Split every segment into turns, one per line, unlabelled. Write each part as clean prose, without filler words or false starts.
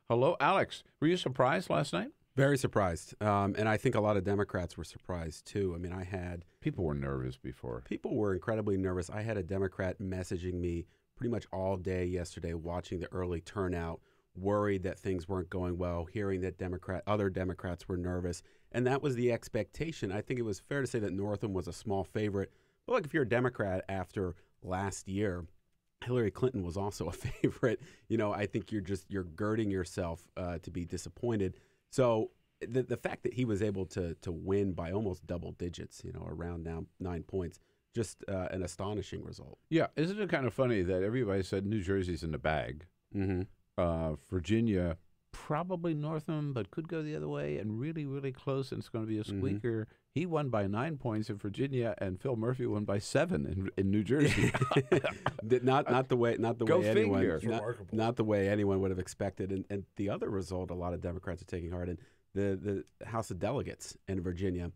Hello, Alex. Were you surprised last night?
Very surprised. And I think a lot of Democrats were surprised, too. I mean,
People were nervous before.
people were incredibly nervous. I had a Democrat messaging me pretty much all day yesterday, watching the early turnout, worried that things weren't going well, hearing that other Democrats were nervous. And that was the expectation. I think it was fair to say that Northam was a small favorite. But look, if you're a Democrat after last year, Hillary Clinton was also a favorite. I think you're girding yourself to be disappointed. So the fact that he was able to win by almost double digits, around now 9 points, just an astonishing result.
Yeah, isn't it kind of funny that everybody said New Jersey's in the bag?
Mm-hmm.
Virginia, probably Northam, but could go the other way, and really, really close, and it's going to be a squeaker. Mm-hmm. He won by 9 points in Virginia, and Phil Murphy won by 7 in New Jersey.
not the way
anyone
not the way anyone would have expected. And the other result, a lot of Democrats are taking heart in the House of Delegates in Virginia.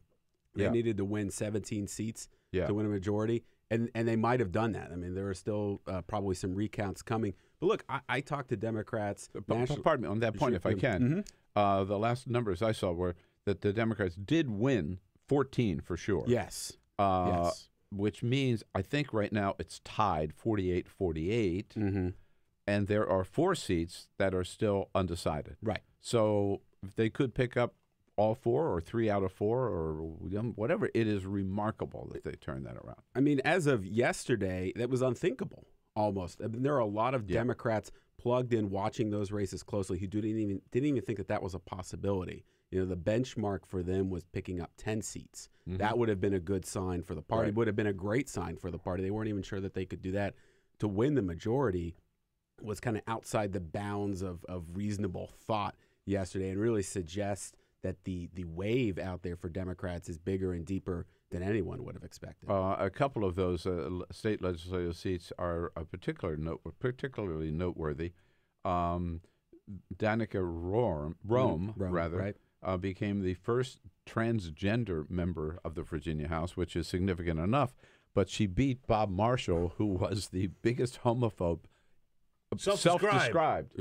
They needed to win 17 seats to win a majority, and they might have done that. I mean, there are still probably some recounts coming. But look, I talked to Democrats.
Pardon me on that point, if I can.
Mm-hmm.
The last numbers I saw were that the Democrats did win 14 for sure.
Yes.
Yes. Which means I think right now it's tied 48-48,
mm-hmm.
and there are 4 seats that are still undecided.
Right.
So if they could pick up all 4 or 3 out of 4 or whatever, it is remarkable that they turned that around.
I mean, as of yesterday, that was unthinkable almost. I mean, there are a lot of Democrats plugged in watching those races closely who didn't even think that was a possibility. The benchmark for them was picking up 10 seats. Mm-hmm. That would have been a good sign for the party.
Right.
Would have been a great sign for the party. They weren't even sure that they could do that. To win the majority was kind of outside the bounds of reasonable thought yesterday, and really suggests that the wave out there for Democrats is bigger and deeper than anyone would have expected.
A couple of those state legislative seats are particularly noteworthy. Danica Rome,
right.
Became the first transgender member of the Virginia House, which is significant enough. But she beat Bob Marshall, who was the biggest homophobe, self-described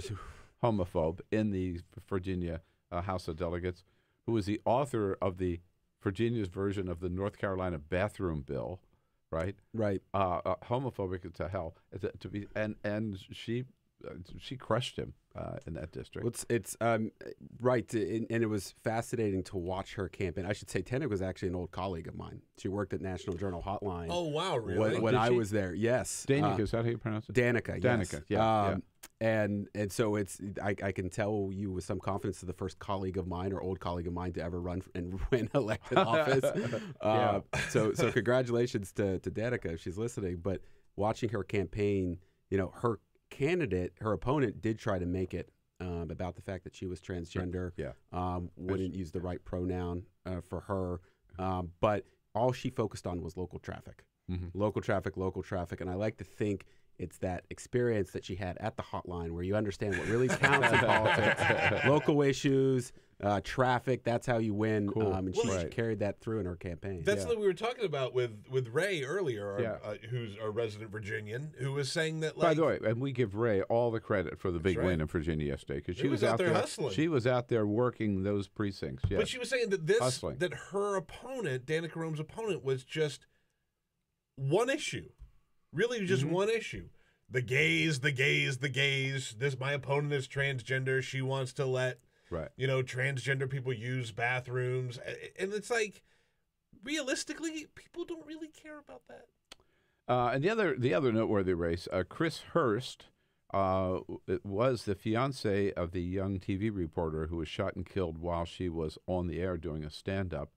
homophobe in the Virginia House of Delegates, who was the author of the Virginia's version of the North Carolina bathroom bill, right?
Right.
Homophobic to hell. And she crushed him in that district.
Well, it's right, and it was fascinating to watch her campaign. I should say Tenek was actually an old colleague of mine. She worked at National Journal Hotline.
Oh, wow, really?
When I was there, yes.
Danica, is that how you pronounce it?
Danica, yes.
Danica, yeah.
And so I can tell you with some confidence, the first colleague of mine or old colleague of mine to ever run and win elected office. So congratulations to Danica if she's listening. But watching her campaign, her opponent did try to make it about the fact that she was transgender. Wouldn't use the right pronoun for her. But all she focused on was local traffic.
Mm-hmm.
Local traffic. And I like to think it's that experience that she had at the hotline where you understand what really counts in politics, local issues, traffic. That's how you win.
Cool.
And she carried that through in her campaign.
That's what we were talking about with Ray earlier, who's a resident Virginian, who was saying that.
By the way, and we give Ray all the credit for the big win in Virginia yesterday because she was out there
hustling.
She was out there working those precincts. Yes.
But she was saying that that her opponent, Danica Rome's opponent, was just one issue. Really, just one issue. The gays. My opponent is transgender. She wants to let transgender people use bathrooms. And it's like, realistically, people don't really care about that.
And the other noteworthy race, Chris Hurst was the fiance of the young TV reporter who was shot and killed while she was on the air doing a stand-up.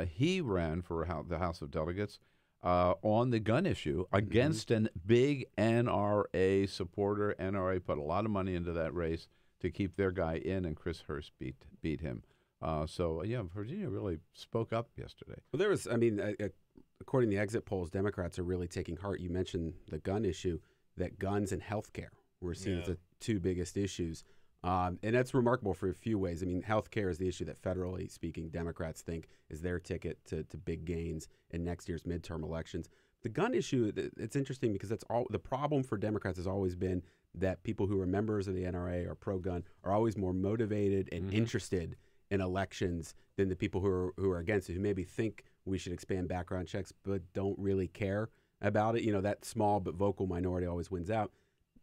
He ran for the House of Delegates on the gun issue against a big NRA supporter. NRA put a lot of money into that race to keep their guy in, and Chris Hurst beat him. Virginia really spoke up yesterday.
Well, there was, according to the exit polls, Democrats are really taking heart. You mentioned the gun issue, that guns and health care were seen as the 2 biggest issues. And that's remarkable for a few ways. I mean, health care is the issue that, federally speaking, Democrats think is their ticket to big gains in next year's midterm elections. The gun issue, it's interesting because that's all. The problem for Democrats has always been that people who are members of the NRA or pro-gun are always more motivated and interested in elections than the people who are against it, who maybe think we should expand background checks but don't really care about it. You know, that small but vocal minority always wins out.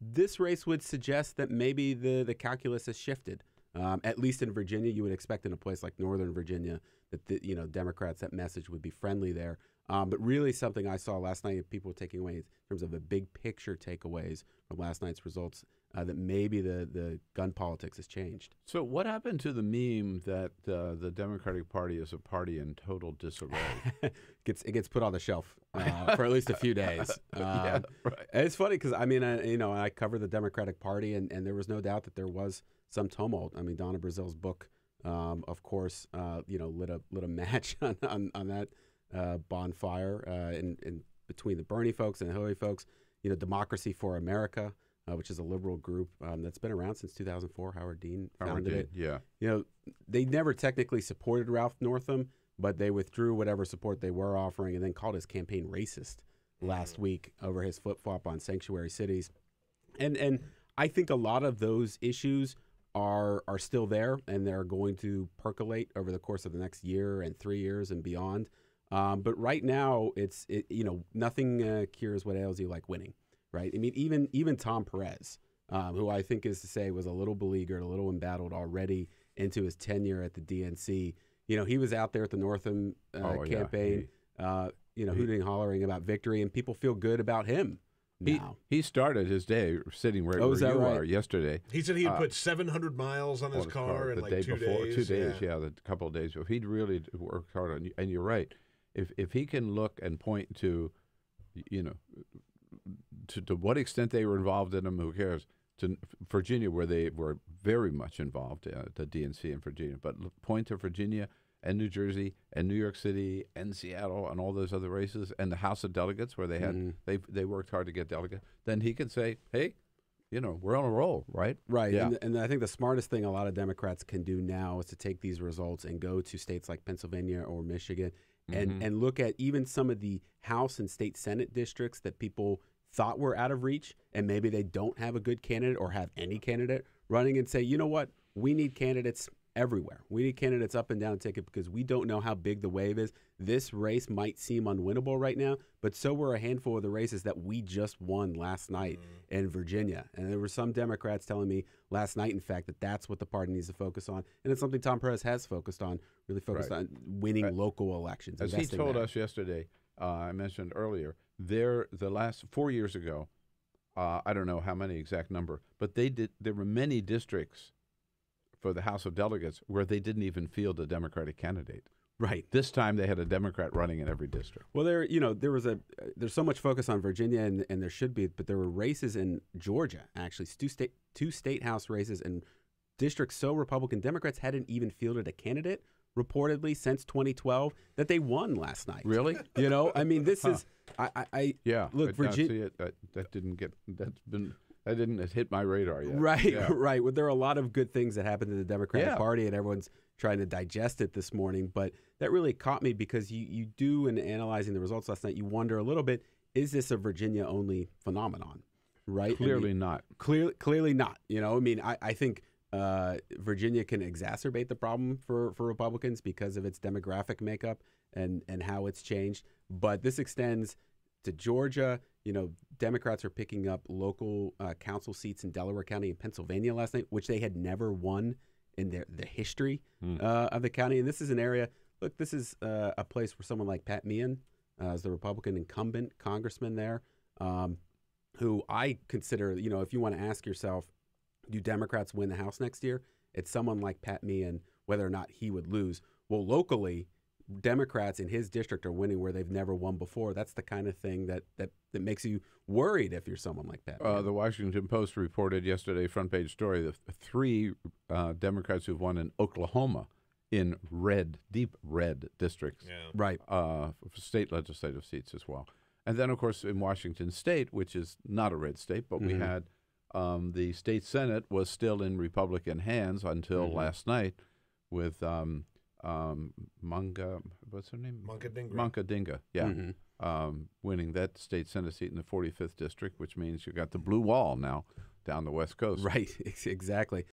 This race would suggest that maybe the calculus has shifted. At least in Virginia, you would expect in a place like Northern Virginia that Democrats, that message would be friendly there. But really something I saw last night, people taking away in terms of the big picture takeaways from last night's results, that maybe the gun politics has changed.
So what happened to the meme that the Democratic Party is a party in total disarray?
It gets put on the shelf for at least a few days.
Yeah, right.
It's funny because, I mean, I cover the Democratic Party, and there was no doubt that there was some tumult. I mean, Donna Brazil's book, of course, lit a match on that bonfire in between the Bernie folks and the Hillary folks. Democracy for America, which is a liberal group that's been around since 2004. Howard Dean founded it.
Yeah.
They never technically supported Ralph Northam, but they withdrew whatever support they were offering and then called his campaign racist last week over his flip-flop on sanctuary cities. And I think a lot of those issues are still there, and they're going to percolate over the course of the next year and 3 years and beyond. But right now, nothing cures what ails you like winning, right? I mean, even Tom Perez, who I think is to say was a little beleaguered, a little embattled already into his tenure at the DNC. He was out there at the Northam campaign, hooting and hollering about victory, and people feel good about him now.
He started his day sitting right where you are yesterday.
He said he had put 700 miles on his car in like 2 days.
2 days, a couple of days. If he'd really worked hard on, and you're right, if he can look and point to, to what extent they were involved in them, who cares? To Virginia, where they were very much involved, the DNC in Virginia, but point to Virginia and New Jersey and New York City and Seattle and all those other races and the House of Delegates where they had they worked hard to get delegates, then he can say, hey, we're on a roll, right?
Right.
Yeah.
And I think the smartest thing a lot of Democrats can do now is to take these results and go to states like Pennsylvania or Michigan and look at even some of the House and state Senate districts that people thought were out of reach, and maybe they don't have a good candidate or have any candidate running, and say, you know what, we need candidates everywhere. We need candidates up and down the ticket because we don't know how big the wave is. This race might seem unwinnable right now, but so were a handful of the races that we just won last night in Virginia. And there were some Democrats telling me last night, in fact, that that's what the party needs to focus on. And it's something Tom Perez has focused on, really focused on winning local elections.
As he told us yesterday, I mentioned earlier, the last 4 years ago, I don't know how many exact number, but there were many districts for the House of Delegates where they didn't even field a Democratic candidate.
Right.
This time they had a Democrat running in every district.
Well, there's so much focus on Virginia, and there should be, but there were races in Georgia, actually, two state House races in districts so Republican. Democrats hadn't even fielded a candidate, reportedly, since 2012, that they won last night.
Really?
I mean, this is, look, Virginia.
That didn't hit my radar yet.
Right, right. Well, there are a lot of good things that happened to the Democratic Party, and everyone's trying to digest it this morning. But that really caught me because you do, in analyzing the results last night, you wonder a little bit, is this a Virginia-only phenomenon? Right?
Clearly not.
Clearly not. I think Virginia can exacerbate the problem for Republicans because of its demographic makeup and how it's changed. But this extends to Georgia. Democrats are picking up local council seats in Delaware County and Pennsylvania last night, which they had never won in the history of the county. And this is an area, look, this is a place where someone like Pat Meehan is the Republican incumbent congressman there, who I consider, if you want to ask yourself, do Democrats win the House next year? It's someone like Pat Meehan, whether or not he would lose. Well, locally, Democrats in his district are winning where they've never won before. That's the kind of thing that makes you worried if you're someone like Pat.
The Washington Post reported yesterday, front page story, the three Democrats who've won in Oklahoma in deep red districts,
right,
for state legislative seats as well. And then, of course, in Washington State, which is not a red state, but we had the state Senate was still in Republican hands until last night with what's her name? Munkadinga, winning that state Senate seat in the 45th district, which means you got the blue wall now down the West Coast.
Right, exactly.